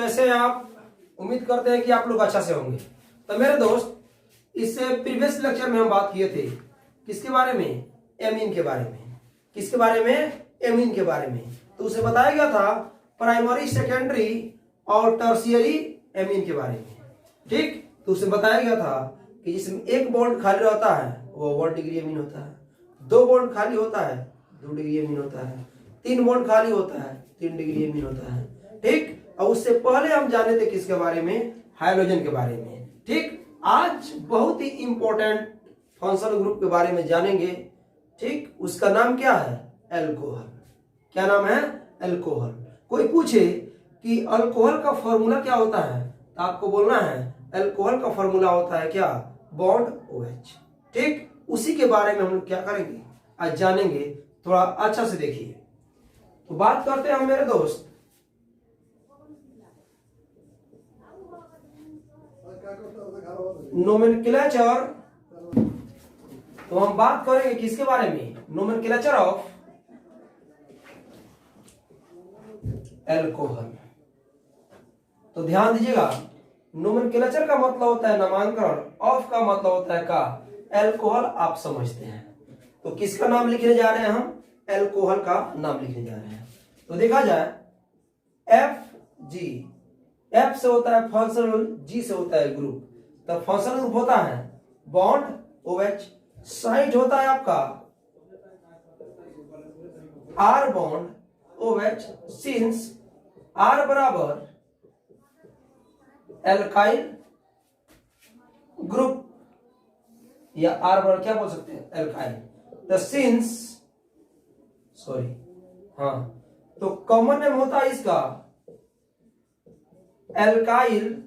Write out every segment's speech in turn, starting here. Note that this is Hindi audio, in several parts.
कैसे हैं आप? उम्मीद करते हैं कि आप लोग अच्छा से होंगे। तो मेरे दोस्त, इससे प्रीवियस लेक्चर में हम बात किए थे किसके बारे में? एमीन के बारे में। किसके बारे में? एमीन के बारे में। तो उसे बताया गया था प्राइमरी, सेकेंडरी और टर्शियरी एमीन के बारे में। ठीक, तो उसे बताया गया था कि जिसमें एक बॉन्ड खाली रहता है वो 1 डिग्री एमीन होता है, 2 बॉन्ड खाली होता है 2 डिग्री एमीन होता है, 3 बॉन्ड खाली होता है 3 डिग्री एमीन होता है। ठीक, और उससे पहले हम जाने थे किसके बारे में? हाइड्रोजन के बारे में। ठीक, आज बहुत ही इंपॉर्टेंट फंक्शनल ग्रुप के बारे में जानेंगे। ठीक, उसका नाम क्या है? अल्कोहल। क्या नाम है? अल्कोहल। कोई पूछे कि अल्कोहल का फॉर्मूला क्या होता है, तो आपको बोलना है अल्कोहल का फॉर्मूला होता है क्या? Bond OH। ठीक, उसी के बारे में हम लोग क्या करेंगे? आज जानेंगे। थोड़ा अच्छा से देखिए। तो बात करते हैं हम मेरे दोस्त नोमेनक्लेचर। तो हम बात करेंगे किसके बारे में? Nomenclature of alcohol. तो ध्यान दीजिएगा, नोमेनक्लेचर का मतलब होता है नामांकन, ऑफ का मतलब होता है का? अल्कोहल। आप समझते हैं। तो किसका नाम लिखने जा रहे हैं हम? अल्कोहल का नाम लिखने जा रहे हैं। तो देखा जाए FG, F से होता है फंक्शनल, G से होता है ग्रुप। तो फंक्शनल ग्रुप होता है बॉन्ड OH। साइट होता है आपका R bond OH, since R बराबर एल्काइल ग्रुप, या R बराबर क्या बोल सकते हैं? एल्काइल। तो सिंस तो कॉमन नेम होता है इसका एल्काइल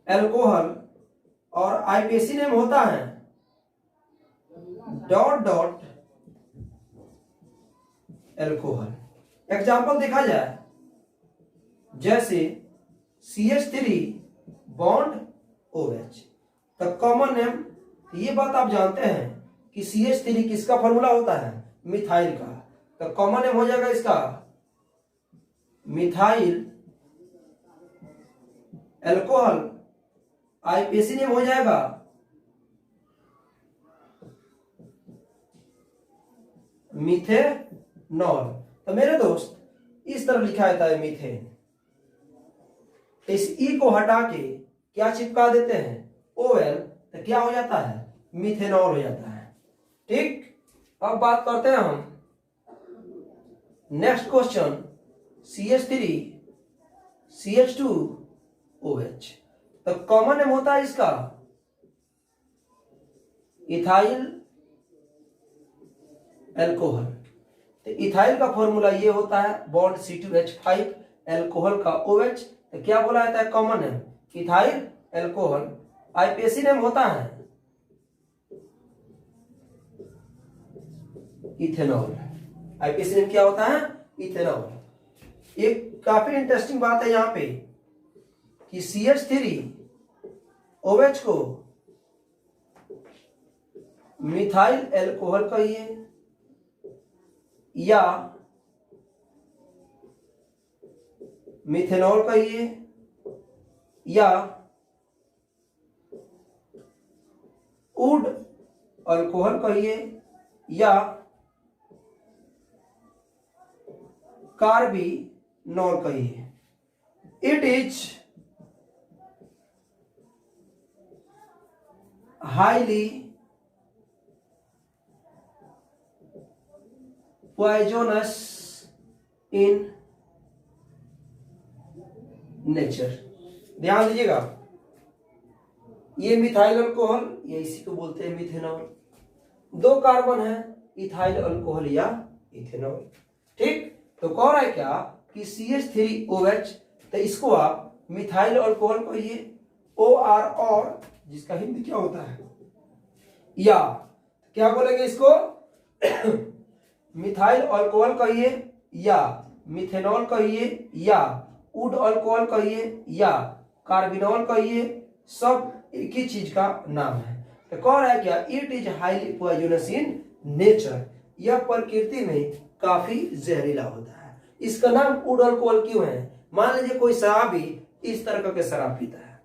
अल्कोहल, और आईपीएसी नेम होता है डॉट डॉट अल्कोहल। एग्जाम्पल देखा जाए, जैसे CH3 बॉन्ड OH। तो कॉमन नेम, ये बात आप जानते हैं कि CH3 किसका फॉर्मूला होता है? मिथाइल का। तो कॉमन नेम हो जाएगा इसका मिथाइल अल्कोहल। आईपीएसी नेम हो जाएगा मीथेनॉल। तो मेरे दोस्त, इस तरह लिखा जाता है मीथेन। इस ई को हटा के क्या चिपका देते हैं? OL। तो क्या हो जाता है? मीथेनॉल हो जाता है। ठीक, अब बात करते हैं हम next question, CH3 CH2 OH। तो कॉमन नेम होता है इसका इथाइल अल्कोहल। तो इथाइल का फॉर्मूला ये होता है बॉन्ड C2H5, अल्कोहल का OH। तो क्या बोला जाता है? Common name ethyl alcohol. IUPAC name होता है इथेनॉल। आईपीएसी नेम क्या होता है? इथेनॉल। एक काफी इंटरेस्टिंग बात है यहां पे कि CH3 OH को मिथाइल अल्कोहल कहिए या मिथेनॉल कहिए या वुड अल्कोहल कहिए या कार्बिनॉल कहिए। It is highly poisonous in nature. ध्यान दीजिएगा, ये मिथाइल अल्कोहल, ये इसी को बोलते हैं मिथेनॉल। 2 कार्बन है, इथाइल अल्कोहल या इथेनॉल। ठीक, तो कह रहा है क्या कि CH3OH, तो इसको आप मिथाइल अल्कोहल कहिए, OR, और जिसका हिंदी क्या होता है? या क्या बोलेंगे इसको? मिथाइल अल्कोहल कहिए या मिथेनॉल कहिए या वुड अल्कोहल कहिए या कार्बिनॉल कहिए, सब एक ही चीज का नाम है। तो कह रहा है क्या? It is highly poisonous in nature. यह प्रकृति में काफी जहरीला होता है। इसका नाम वुड अल्कोहल क्यों है? मान लीजिए कोई शराबी इस तरह करके शराब पीता है,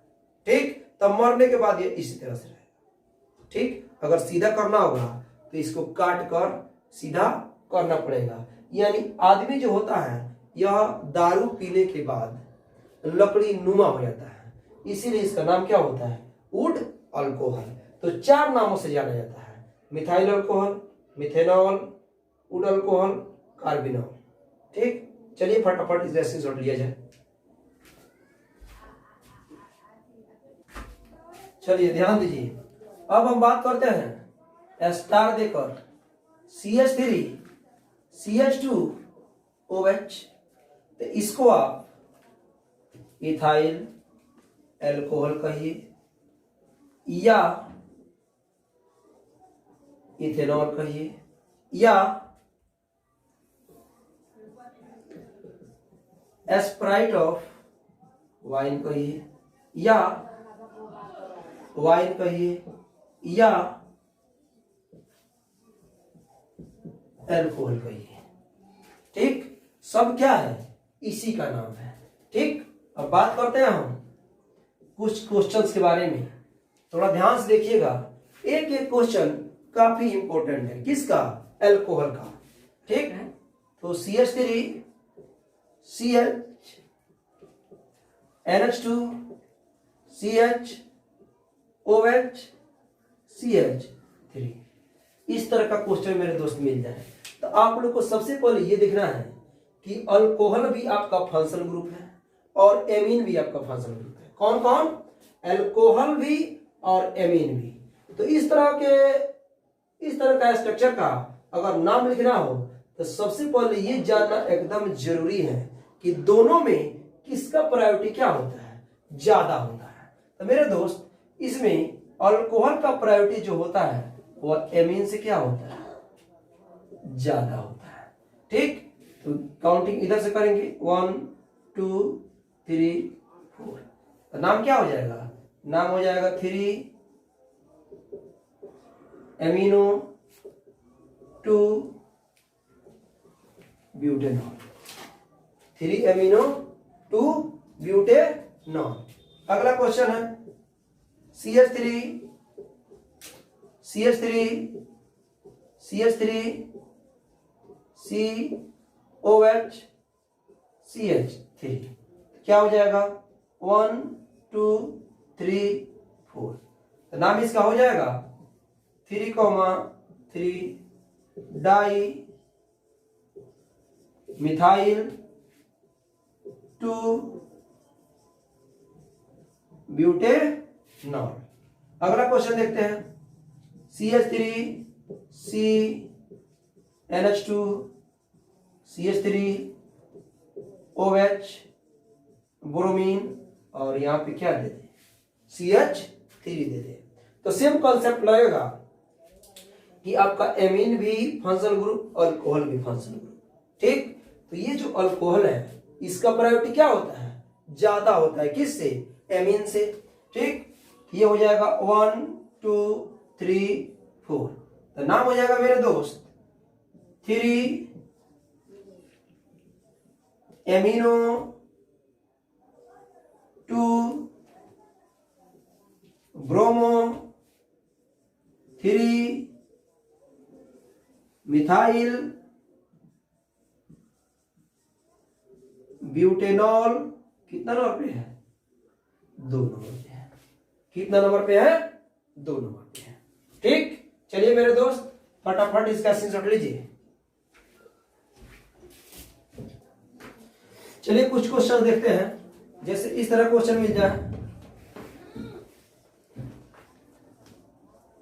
ठीक, तब मरने के बाद ये इसी तरह से रहेगा, ठीक। अगर सीधा करना होगा तो इसको काट कर सीधा करना पड़ेगा। यानी आदमी जो होता है यह दारू पीने के बाद लकड़ी नुमा हो जाता है, इसीलिए इसका नाम क्या होता है? Would alcohol. तो 4 नामों से जाना जाता है, methyl alcohol, methanol, would alcohol, carbinol, ठीक। चलिए फटाफट इस स्क्रीनशॉट लिया जाए। चलिए ध्यान दीजिए, अब हम बात करते हैं स्टार देकर CH3 CH2 OH, तो इसको आप इथाइल अल्कोहल कहिए या इथेनॉल कहिए या स्प्राइट ऑफ वाइन कहिए या वाइन कहिए या अल्कोहल कहिए, ठीक। सब क्या है? इसी का नाम है, ठीक। अब बात करते हैं हम कुछ क्वेश्चंस के बारे में, थोड़ा ध्यान से देखिएगा। एक एक क्वेश्चन काफी इंपॉर्टेंट है, किसका? अल्कोहल का, ठीक है। तो CH3 CH NH2 CH OH CH3, इस तरह का क्वेश्चन मेरे दोस्त मिल जाए तो आप लोग को सबसे पहले ये देखना है कि अल्कोहल भी आपका फंक्शनल ग्रुप है और एमीन भी आपका फंक्शनल ग्रुप है। कौन कौन? अल्कोहल भी और एमीन भी। तो इस तरह का स्ट्रक्चर का अगर नाम लिखना हो तो सबसे पहले ये जानना एकदम जरूरी है कि दोनों में किसका प्रायोरिटी क्या होता है? ज्यादा होता है। तो मेरे दोस्त इसमें अल्कोहल का प्रायोरिटी जो होता है वह एमीन से क्या होता है? ज्यादा होता है, ठीक। तो काउंटिंग इधर से करेंगे 1 2 3 4, तो नाम क्या हो जाएगा? नाम हो जाएगा 3 एमिनो 2 ब्यूटेनॉल, 3 एमिनो 2 ब्यूटेनॉल। अगला क्वेश्चन है CH3 COH CH3, क्या हो जाएगा? 1 2 3 4, तो नाम इसका हो जाएगा 3,3 डाई मिथाइल 2 ब्यूटेनॉल। अगला क्वेश्चन देखते हैं CH3 NH2 CH3 OH bromine और यहां पे क्या दे दे? CH3 दे दे। तो सेम कॉन्सेप्ट लगेगा कि आपका एमीन भी फंक्शनल ग्रुप और अल्कोहल भी फंक्शनल ग्रुप, ठीक। तो ये जो अल्कोहल है इसका प्रायोरिटी क्या होता है? ज्यादा होता है, किससे? एमीन से, ठीक। ये हो जाएगा 1 2 3 4, तो नाम हो जाएगा मेरे दोस्त 3 एमिनो 2 ब्रोमो 3 मिथाइल ब्यूटेनॉल। कितना नंबर पे है? 2 नंबर पे है। कितना नंबर पे है? 2 नंबर पे है, ठीक। चलिए मेरे दोस्त फटाफट इसका स्क्रीनशॉट लीजिए। चलिए कुछ क्वेश्चन देखते हैं, जैसे इस तरह क्वेश्चन मिल जाए,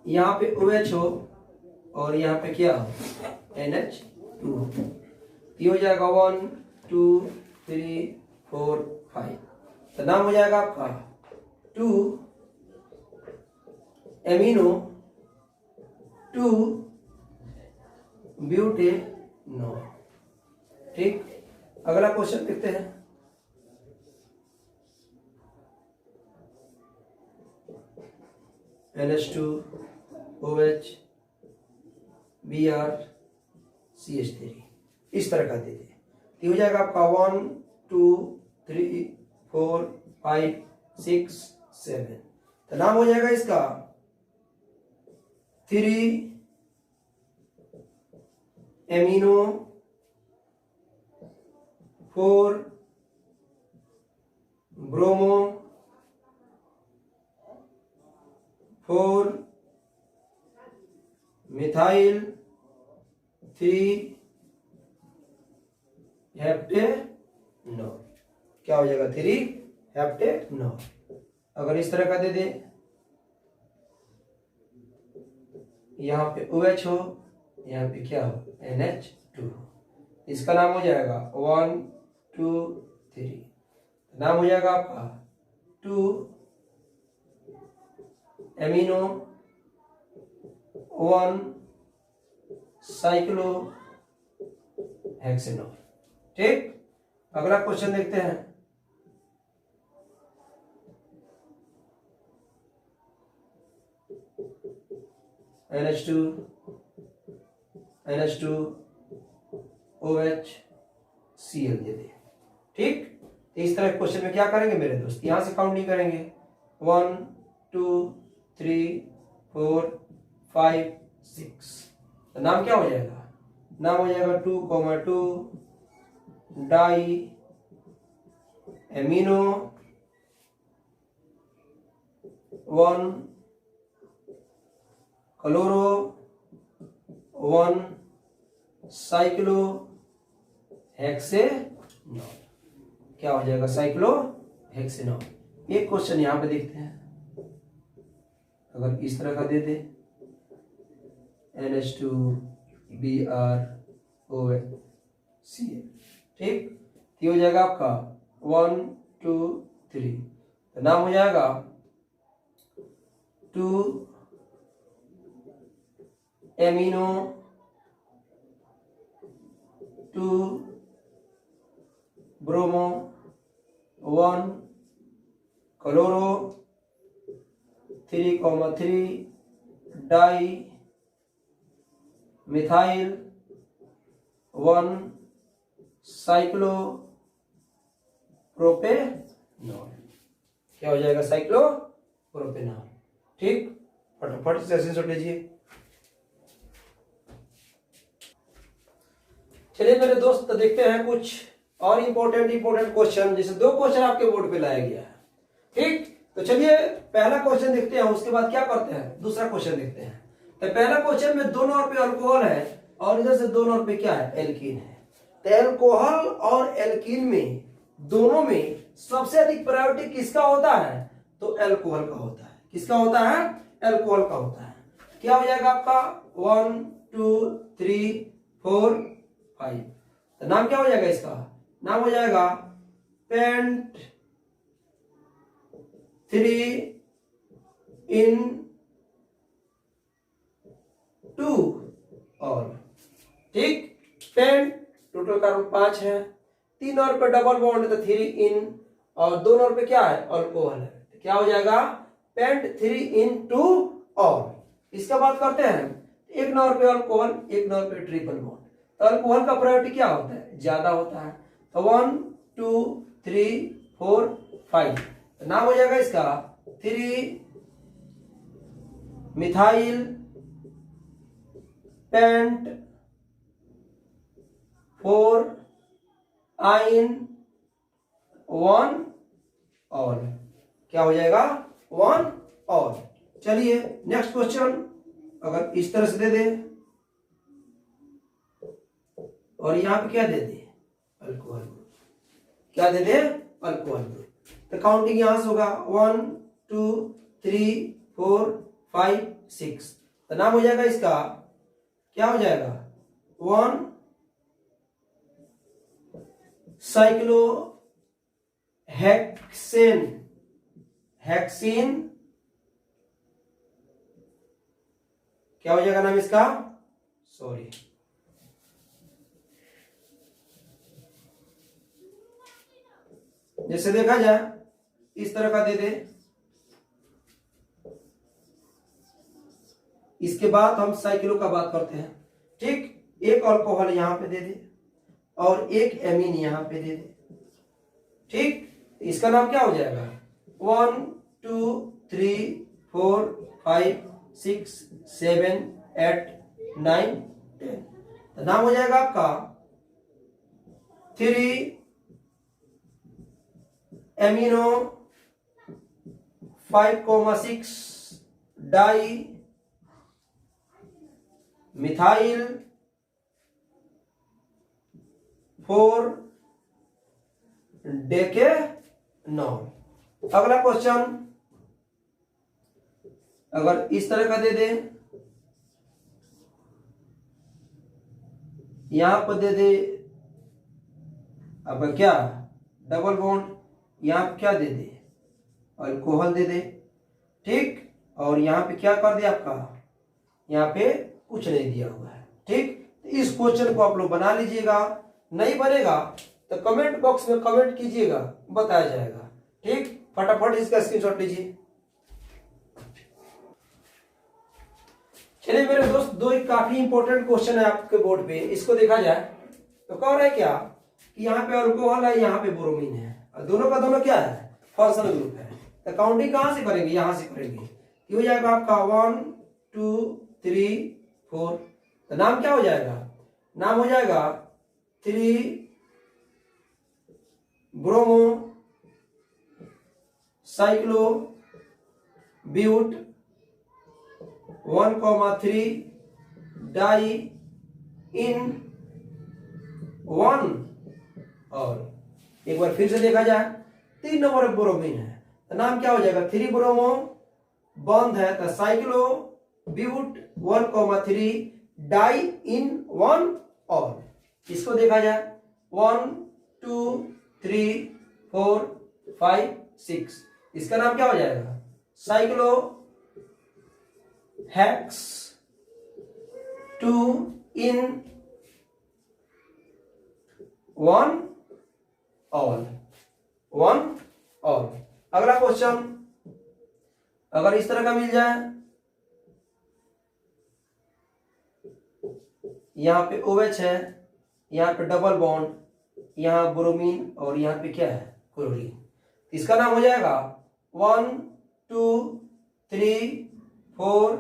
यहां पे OH हो और यहां पे क्या हो? NH2 हो। ये हो जाएगा 1 2 3 4 5, तो नाम हो जाएगा आपका 2 एमिनो 2 ब्यूटेनॉल, ठीक। अगला क्वेश्चन देखते हैं, NH2 OH Br CH3, इस तरह का दे दे। तो हो जाएगा आपका 1 2 3 4 5 6 7। तो नाम हो जाएगा इसका 3 एमिनो 4 ब्रोमो 4 मिथाइल 3 हेप्टेनॉल। क्या हो जाएगा 3 हेप्टेनॉल। अगर इस तरह का दे दे, यहां पे OH हो, यहां पे क्या हो NH2, इसका नाम हो जाएगा 1 2 3। नाम हो जाएगा आपका 2 एमिनो 1 साइक्लो हेक्सेनॉल। ठीक, अगला क्वेश्चन देखते हैं। NH2 OH Cl दे दे। ठीक, तो इस तरह क्वेश्चन में क्या करेंगे मेरे दोस्त, यहां से काउंटिंग करेंगे 1 2 3 4 5 6। तो नाम क्या हो जाएगा, नाम हो जाएगा 2,2 di amino 1 chloro 1 cyclohexanol. क्या हो जाएगा साइक्लो हेक्सेनॉल। एक क्वेश्चन यहां पे देखते हैं, अगर इस तरह का दे दे NH2 BrOCl। ठीक, ये हो जाएगा आपका 1 2 3। तो नाम हो जाएगा 2 amino 2 bromo 1 chloro 3,3 di methyl 1 cyclo propanol. क्या हो जाएगा साइक्लो प्रोपेनॉल। ठीक, फटाफट से स्क्रीनशॉट लीजिए। चलिए मेरे दोस्त, तो देखते हैं कुछ और इंपॉर्टेंट क्वेश्चन, जैसे 2 क्वेश्चन आपके बोर्ड पे लाया गया है। ठीक, तो चलिए पहला क्वेश्चन देखते हैं, उसके बाद क्या करते हैं दूसरा क्वेश्चन देखते हैं। तो पहला क्वेश्चन में 2 नंबर पे अल्कोहल है और इधर से 2 नंबर पे क्या है एल्कीन है। तो अल्कोहल और एल्कीन में दोनों में सबसे अधिक प्रायोरिटी किसका होता है, तो अल्कोहल का होता है। किसका होता है, अल्कोहल का होता है। क्या हो जाएगा आपका 1 2 3 4 5। तो नाम क्या हो जाएगा इसका, नाम हो जाएगा पेंट 3 इन 2 और। ठीक, पेंट टोटल कार्बन 5 है, 3 और पे डबल बॉन्ड है तो 3 इन, और 2 और पे क्या है अल्कोहल है। तो क्या हो जाएगा पेंट 3 इन 2 और। इसका बात करते हैं, 1 नंबर पे अल्कोहल, 1 नंबर पे ट्रिपल बॉन्ड। तो अल्कोहल का प्रायोरिटी क्या होता है, ज्यादा होता है। तो 1 2 3 4 5। तो नाम हो जाएगा इसका 3 मिथाइल पेंट 4 आइन 1 और। क्या हो जाएगा 1 और। चलिए नेक्स्ट क्वेश्चन, अगर इस तरह से दे दे और यहां पे क्या दे दे अल्कोहल ग्रुप, क्या दे दे अल्कोहल ग्रुप। तो काउंटिंग यहां से होगा 1 2 3 4 5 6। तो नाम हो जाएगा इसका, क्या हो जाएगा 1 साइक्लो हेक्सीन। क्या हो जाएगा नाम इसका, सॉरी जैसे देखा जाए इस तरह का दे दे, इसके बाद हम साइक्लो का बात करते हैं। ठीक, एक अल्कोहल यहां पे दे दे, और एक एमीन यहाँ पे दे दे। ठीक, इसका नाम क्या हो जाएगा? 1 2 3 4 5 6 7 8 9 10, तो नाम हो जाएगा आपका 3 एमिनो 5,6 डाई मिथाइल 4 डेकेनॉल। अगला क्वेश्चन अगर इस तरह का दे दे, यहां पर दे दे आपका क्या डबल बॉन्ड, यहां पे क्या दे दे अल्कोहल दे दे। ठीक, और यहां पे क्या कर दे आपका, यहां पे कुछ नहीं दिया हुआ है। ठीक, तो इस क्वेश्चन को आप लोग बना लीजिएगा, नहीं बनेगा तो कमेंट बॉक्स में कमेंट कीजिएगा, बताया जाएगा। ठीक, फटाफट इसका स्क्रीनशॉट लीजिए। चलिए मेरे दोस्त, दो एक काफी इंपॉर्टेंट क्वेश्चन है आपके बोर्ड पे, इसको देखा जाए तो कह रहा है क्या कि यहाँ पे अल्कोहल है, यहाँ पे ब्रोमीन है, और दोनों का दोनों क्या है, फंक्शनल ग्रुप है। तो काउंटिंग कहां से करेंगे, यहां से करेंगे। ये हो जाएगा आपका 1 2 3 4, तो नाम क्या हो जाएगा, नाम हो जाएगा 3 ब्रोमो साइक्लो ब्यूट 1,3 डाई इन 1, और एक बार फिर से देखा जाए 3 नंबर ब्रोमीन है, तो नाम क्या हो जाएगा 3 ब्रोमो, बंद है तो साइक्लो ब्यूट 1,3 डाई इन 1, और इसको देखा जाए 1 2 3 4 5 6, इसका नाम क्या हो जाएगा साइक्लो हेक्स 2 इन 1 ऑल 1 ऑल। अगला क्वेश्चन अगर इस तरह का मिल जाए, यहां पे OH है, यहां पे डबल बॉन्ड, यहां ब्रोमीन और यहां पे क्या है क्लोरीन, इसका नाम हो जाएगा 1 2 3 4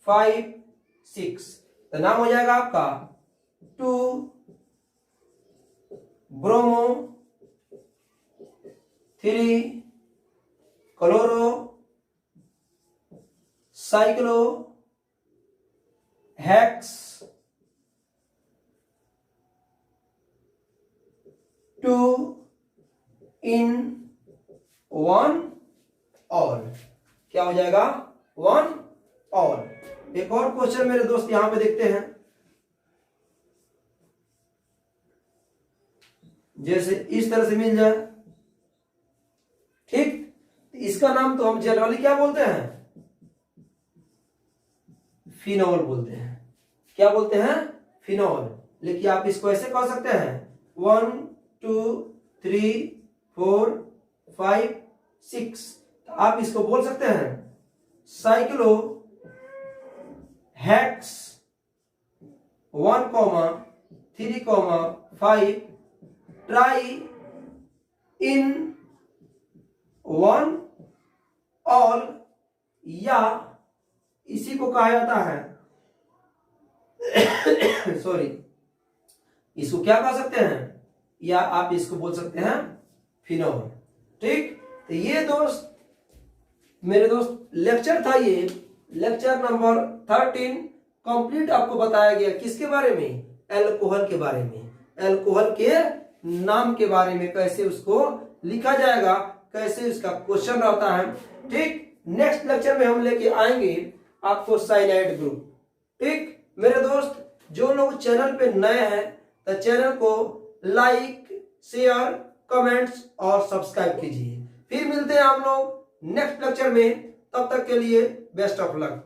5 6, तो नाम हो जाएगा आपका 2 ब्रोमो 3 क्लोरो साइक्लो हेक्स 2 इन 1 ऑल, क्या हो जाएगा 1 ऑल। एक और क्वेश्चन मेरे दोस्त यहां पे देखते हैं, जैसे इस तरह से मिल जाए। ठीक, इसका नाम तो हम जनरली क्या बोलते हैं, फिनॉल बोलते हैं। क्या बोलते हैं, फिनॉल। लेकिन आप इसको ऐसे कह सकते हैं 1 2 3 4 5 6, तो आप इसको बोल सकते हैं cyclo hex 1,3,5 try in 1 all, या इसी को कहा जाता है सॉरी, इसको क्या कह सकते हैं, या आप इसको बोल सकते हैं फिनॉल। ठीक, तो ये दोस्त मेरे दोस्त लेक्चर था, ये लेक्चर नंबर 13 कंप्लीट आपको बताया गया किसके बारे में, अल्कोहल के बारे में, अल्कोहल के नाम के बारे में, कैसे उसको लिखा जाएगा, कैसे उसका क्वेश्चन रहता है। ठीक, नेक्स्ट लेक्चर में हम लेके आएंगे आपको साइनाइड ग्रुप। ठीक मेरे दोस्त, जो लोग चैनल पे नए हैं तो चैनल को लाइक शेयर कमेंट्स और सब्सक्राइब कीजिए। फिर मिलते हैं हम लोग नेक्स्ट लेक्चर में, तब तक के लिए बेस्ट ऑफ लक।